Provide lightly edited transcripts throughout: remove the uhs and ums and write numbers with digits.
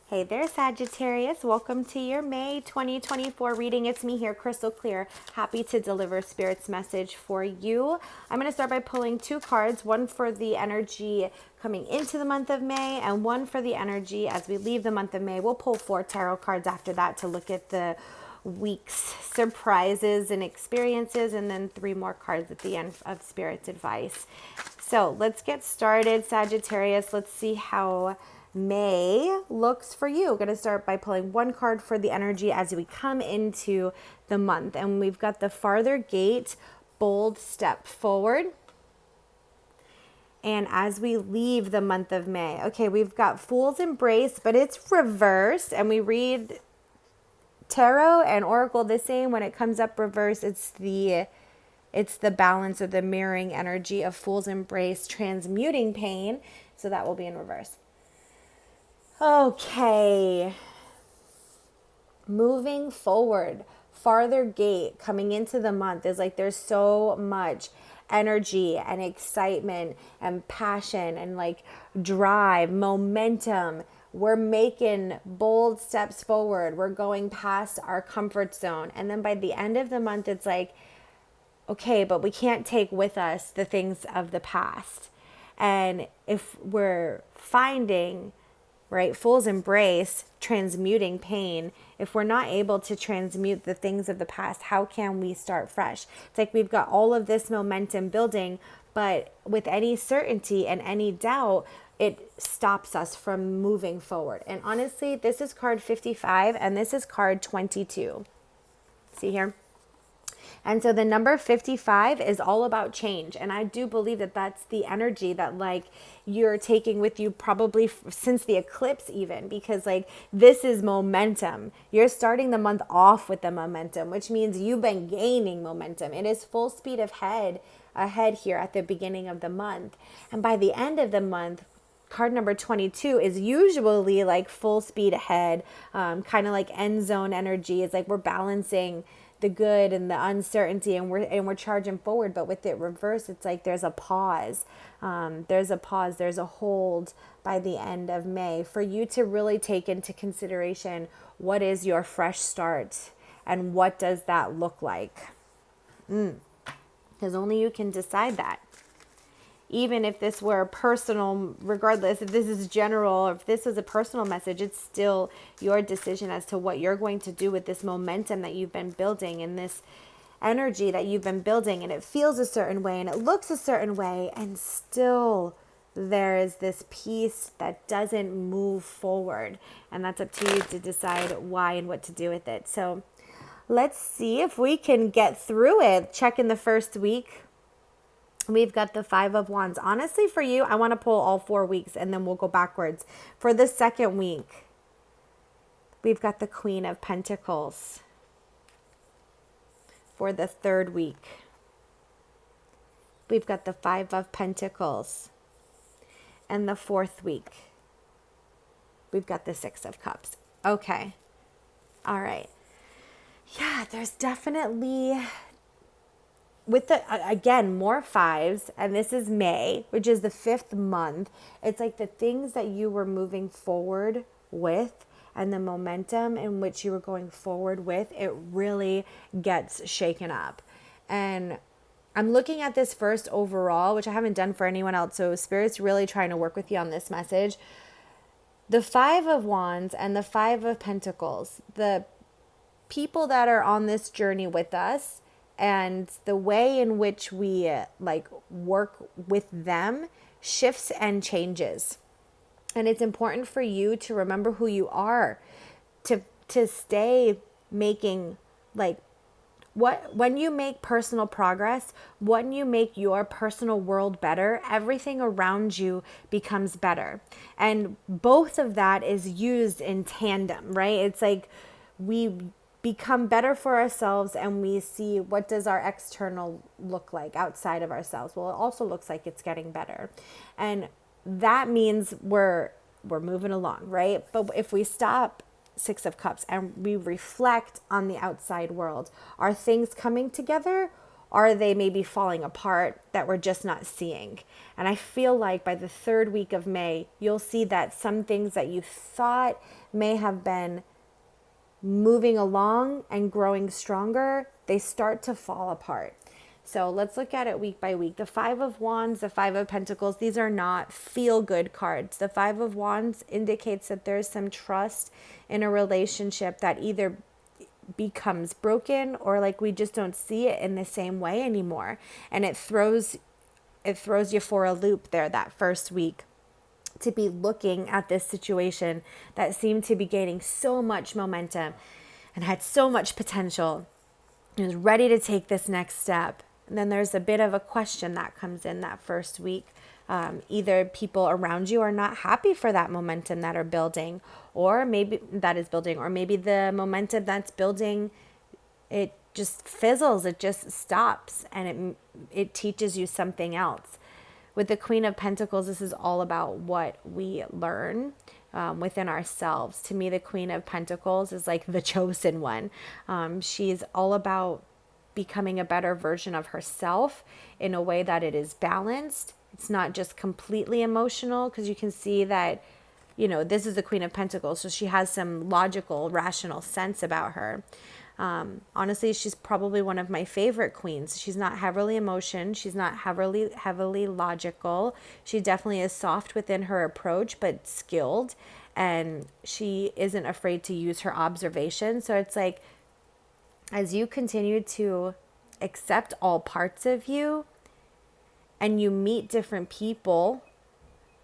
Hey there, Sagittarius. Welcome to your May 2024 reading. It's me here, Krystal Clear. Happy to deliver Spirit's message for you. I'm going to start by pulling two cards, one for the energy coming into the month of May and one for the energy as we leave the month of May. We'll pull four tarot cards after that to look at the week's surprises and experiences, and then three more cards at the end of Spirit's advice. So let's get started, Sagittarius. Let's see how May looks for you. Going to start by pulling one card for the energy as we come into the month. And we've got the farther gate, bold step forward. And as we leave the month of May, okay, we've got Fool's Embrace, but it's reversed. And we read tarot and oracle the same. When it comes up reverse, it's the balance or the mirroring energy of Fool's Embrace, transmuting pain. So that will be in reverse. Okay, moving forward, farther gate coming into the month is like there's so much energy and excitement and passion and like drive, momentum. We're making bold steps forward. We're going past our comfort zone. And then by the end of the month, it's like, okay, but we can't take with us the things of the past. And if we're finding, right, Fool's Embrace, transmuting pain, if we're not able to transmute the things of the past, how can we start fresh? It's like we've got all of this momentum building, but with any certainty and any doubt, it stops us from moving forward. And honestly, this is card 55 and this is card 22. See here? And so the number 55 is all about change. And I do believe that that's the energy that like you're taking with you probably since the eclipse even, because like this is momentum. You're starting the month off with the momentum, which means you've been gaining momentum. It is full speed ahead here at the beginning of the month. And by the end of the month, card number 22 is usually like full speed ahead, kind of like end zone energy. It's like we're balancing the good and the uncertainty, and we're charging forward. But with it reversed, it's like there's a pause. There's a hold by the end of May for you to really take into consideration what is your fresh start and what does that look like. Because only you can decide that. Even if this were personal, regardless if this is general or if this is a personal message, it's still your decision as to what you're going to do with this momentum that you've been building and this energy that you've been building. And it feels a certain way and it looks a certain way, and still there is this piece that doesn't move forward. And that's up to you to decide why and what to do with it. So let's see if we can get through it. Check in the first week. We've got the Five of Wands. Honestly, for you, I want to pull all 4 weeks and then we'll go backwards. For the second week, we've got the Queen of Pentacles. For the third week, we've got the Five of Pentacles. And the fourth week, we've got the Six of Cups. Okay. All right. Yeah, there's definitely, with the again, more fives, and this is May, which is the 5th month. It's like the things that you were moving forward with and the momentum in which you were going forward with, it really gets shaken up. And I'm looking at this first overall, which I haven't done for anyone else, so Spirit's really trying to work with you on this message. The Five of Wands and the Five of Pentacles, the people that are on this journey with us, and the way in which we like work with them shifts and changes. And it's important for you to remember who you are, to stay making like when you make personal progress, when you make your personal world better, everything around you becomes better. And both of that is used in tandem, right? It's like we become better for ourselves and we see what does our external look like outside of ourselves. Well, it also looks like it's getting better. And that means we're moving along, right? But if we stop, Six of Cups, and we reflect on the outside world, are things coming together are they maybe falling apart that we're just not seeing? And I feel like by the third week of May, you'll see that some things that you thought may have been moving along and growing stronger, they start to fall apart. So let's look at it week by week. The Five of Wands, the Five of Pentacles, these are not feel-good cards. The Five of Wands indicates that there's some trust in a relationship that either becomes broken or like we just don't see it in the same way anymore. And it throws you for a loop there that first week, to be looking at this situation that seemed to be gaining so much momentum and had so much potential and was ready to take this next step. And then there's a bit of a question that comes in that first week. Either people around you are not happy for that momentum that are building, or maybe that is building, or maybe the momentum that's building, it just fizzles, it just stops, and it teaches you something else. With the Queen of Pentacles, this is all about what we learn within ourselves. To me, the Queen of Pentacles is like the chosen one. She's all about becoming a better version of herself in a way that it is balanced. It's not just completely emotional, because you can see that, this is the Queen of Pentacles, so she has some logical, rational sense about her. Honestly, she's probably one of my favorite queens. She's not heavily emotion. She's not heavily logical. She definitely is soft within her approach, but skilled. And she isn't afraid to use her observation. So it's like, as you continue to accept all parts of you and you meet different people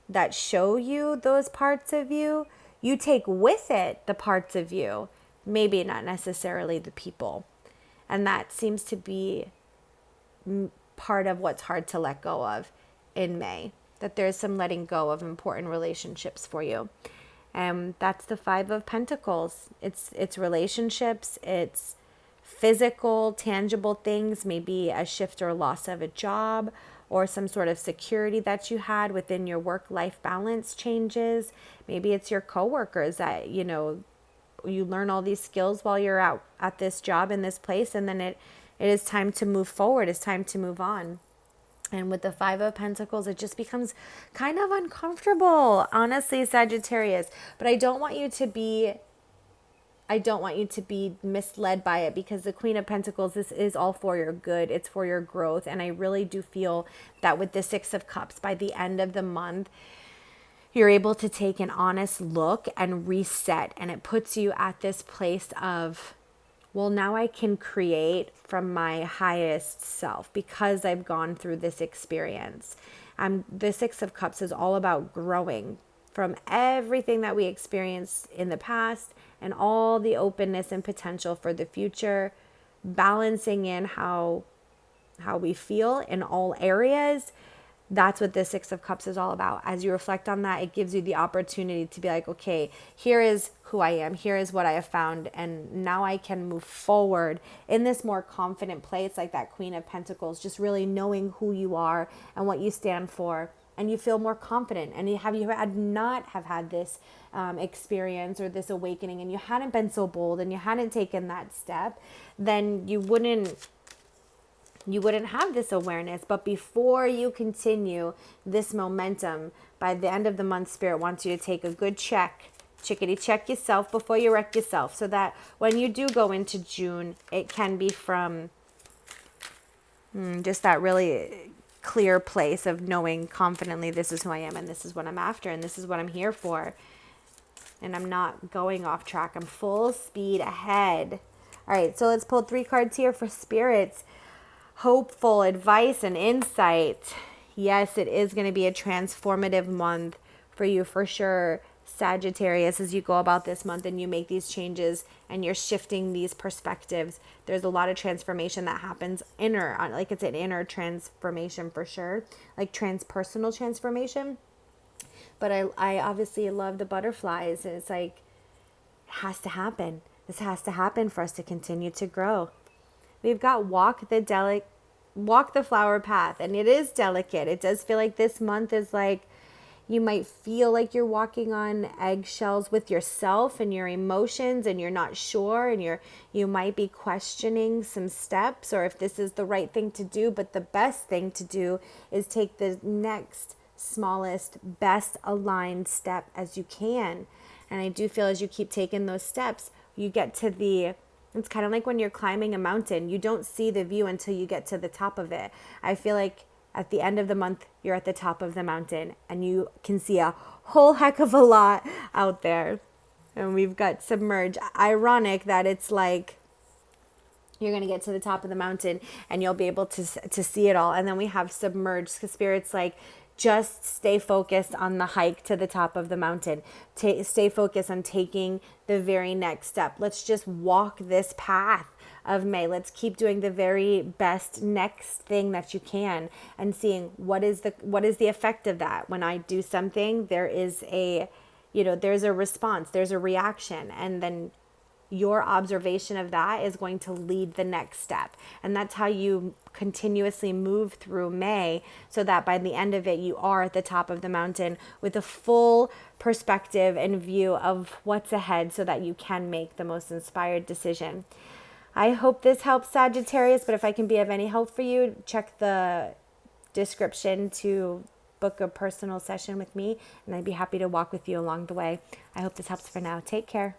that show you those parts of you, you take with it the parts of you, maybe not necessarily the people. And that seems to be part of what's hard to let go of in May, that there's some letting go of important relationships for you. And that's the Five of Pentacles. It's relationships, it's physical, tangible things, maybe a shift or loss of a job, or some sort of security that you had within your work-life balance changes. Maybe it's your coworkers that, you learn all these skills while you're out at this job in this place, and then it is time to move forward. It's time to move on. And with the Five of Pentacles, it just becomes kind of uncomfortable, honestly, Sagittarius. But I don't want you to be misled by it, because the Queen of Pentacles, this is all for your good. It's for your growth. And I really do feel that with the Six of Cups, by the end of the month, you're able to take an honest look and reset. And it puts you at this place of, well, now I can create from my highest self because I've gone through this experience. The Six of Cups is all about growing from everything that we experienced in the past and all the openness and potential for the future, balancing in how we feel in all areas. That's what the Six of Cups is all about. As you reflect on that, it gives you the opportunity to be like, okay, here is who I am. Here is what I have found. And now I can move forward in this more confident place, like that Queen of Pentacles, just really knowing who you are and what you stand for. And you feel more confident. And have you not have had this experience or this awakening, and you hadn't been so bold and you hadn't taken that step, then you wouldn't have this awareness. But before you continue this momentum, by the end of the month, Spirit wants you to take a good chickadee check yourself before you wreck yourself, so that when you do go into June, it can be from just that really clear place of knowing confidently, this is who I am and this is what I'm after and this is what I'm here for. And I'm not going off track. I'm full speed ahead. All right, so let's pull 3 cards here for spirits. Hopeful advice and insight. Yes, it is going to be a transformative month for you for sure, Sagittarius, as you go about this month and you make these changes and you're shifting these perspectives. There's a lot of transformation that happens like it's an inner transformation for sure, like transpersonal transformation. But I obviously love the butterflies, and it's like, it has to happen. This has to happen for us to continue to grow. We've got walk the flower path, and it is delicate. It does feel like this month is like, You might feel like you're walking on eggshells with yourself and your emotions, and you're not sure, and you might be questioning some steps or if this is the right thing to do. But the best thing to do is take the next smallest, best aligned step as you can. And I do feel as you keep taking those steps, you get to it's kind of like when you're climbing a mountain. You don't see the view until you get to the top of it. I feel like at the end of the month, you're at the top of the mountain and you can see a whole heck of a lot out there. And we've got submerge. Ironic that it's like you're going to get to the top of the mountain and you'll be able to see it all. And then we have submerged. Spirit's like, just stay focused on the hike to the top of the mountain. Stay focused on taking the very next step. Let's just walk this path of May. Let's keep doing the very best next thing that you can and seeing what is the effect of that. When I do something, there is there's a response, there's a reaction, and then your observation of that is going to lead the next step. And that's how you continuously move through May, so that by the end of it, you are at the top of the mountain with a full perspective and view of what's ahead, so that you can make the most inspired decision. I hope this helps, Sagittarius, but if I can be of any help for you, check the description to book a personal session with me, and I'd be happy to walk with you along the way. I hope this helps for now. Take care.